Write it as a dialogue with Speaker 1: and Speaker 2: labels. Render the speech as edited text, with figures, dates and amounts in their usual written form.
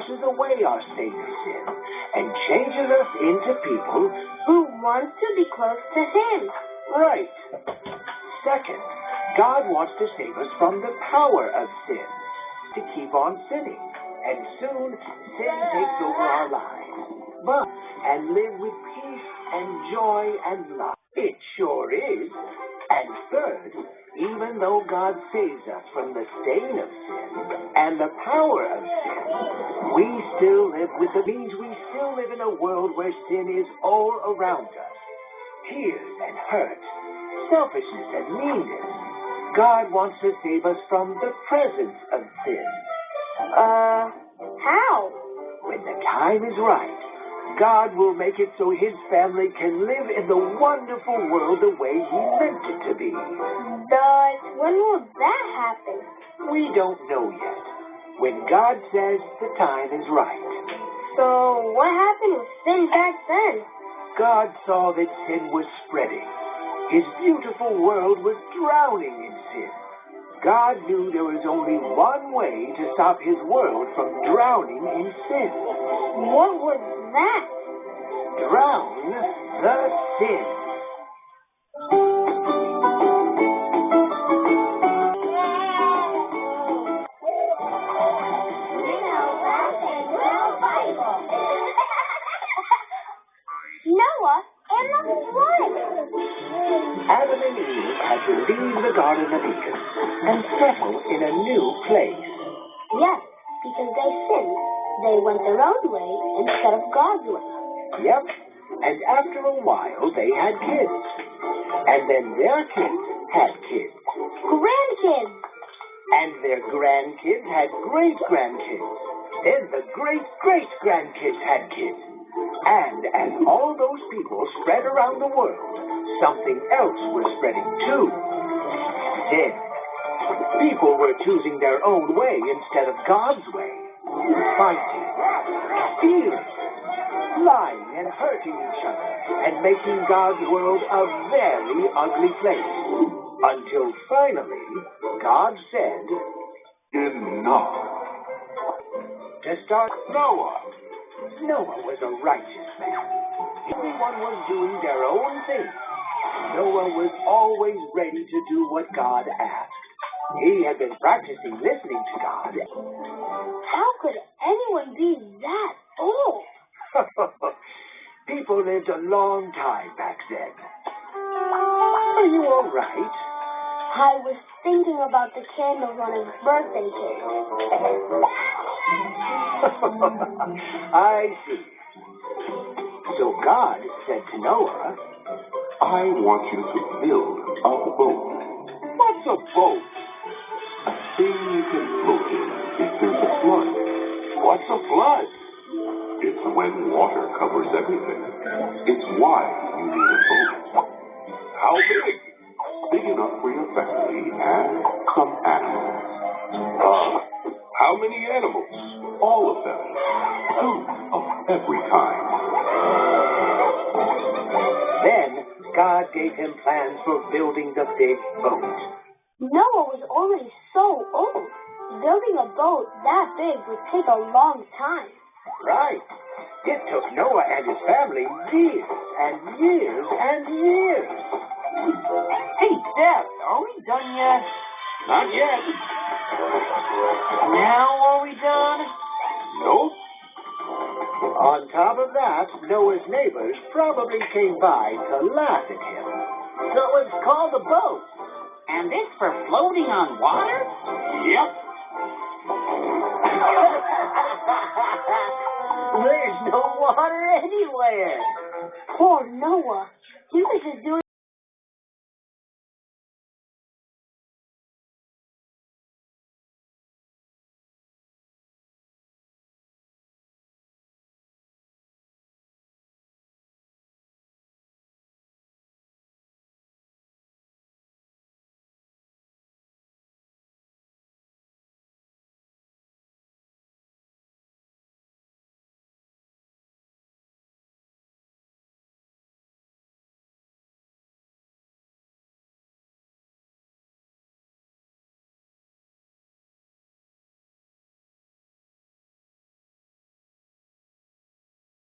Speaker 1: washes away our stain of sin and changes us into people
Speaker 2: who wants to be close to Him.
Speaker 1: right. Second, God wants to save us from the power of sin, to keep on sinning, and soon sin takes over our lives. And live with peace and joy and love. It sure is. And third, even though God saves us from the stain of sin and the power of sin, we still live with the means we still live in a world where sin is all around us. Tears and hurt, selfishness and meanness. God wants to save us from the presence of sin.
Speaker 2: How?
Speaker 1: When the time is right, God will make it so His family can live in the wonderful world the way He meant it to be.
Speaker 2: But when will that happen?
Speaker 1: We don't know yet. When God says the time is right.
Speaker 2: So what happened with sin back then?
Speaker 1: God saw that sin was spreading. His beautiful world was drowning in sin. God knew there was only one way to stop His world from drowning in sin.
Speaker 2: What was that?
Speaker 1: Drown the sin.
Speaker 2: Noah and the flood.
Speaker 1: Adam and Eve had to leave the Garden of Eden and settle in a new place.
Speaker 2: Yes, because they sinned. They went their own way instead of God's way.
Speaker 1: Yep, and after a while they had kids. And then their kids had kids.
Speaker 2: Grandkids.
Speaker 1: And their grandkids had great-grandkids. Then the great-great-grandkids had kids. And as all those people spread around the world, something else was spreading too. Then, people were choosing their own way instead of God's way. Fighting, stealing, lying and hurting each other, and making God's world a very ugly place. Until finally, God said, "Enough." To start Noah. Noah was a righteous man. Everyone was doing their own thing. Noah was always ready to do what God asked. He had been practicing listening to God.
Speaker 2: How could anyone be that old?
Speaker 1: People lived a long time back then. Are you all right?
Speaker 2: I was thinking about the candles on his birthday cake.
Speaker 1: I see. So God said to Noah,
Speaker 3: I want you to build a boat.
Speaker 1: "What's a boat?"
Speaker 3: A thing you can float in if there's a flood.
Speaker 1: "What's a flood?"
Speaker 3: It's when water covers everything. It's why you need a boat.
Speaker 1: "How big?"
Speaker 3: Big enough for your family and some animals.
Speaker 1: How many animals?
Speaker 3: All of them. Food of every kind.
Speaker 1: Then God gave him plans for building the big boat.
Speaker 2: Noah was already so old. Building a boat that big would take a long time.
Speaker 1: Right. It took Noah and his family years and years and years.
Speaker 4: Hey, Dad, are we done yet?
Speaker 1: Not yet.
Speaker 4: Now are we done?
Speaker 1: Nope. On top of that, Noah's neighbors probably came by to laugh at him.
Speaker 4: So it's called a boat. And it's for floating on water?
Speaker 1: Yep.
Speaker 4: There's no water anywhere.
Speaker 2: Poor Noah. He was just doing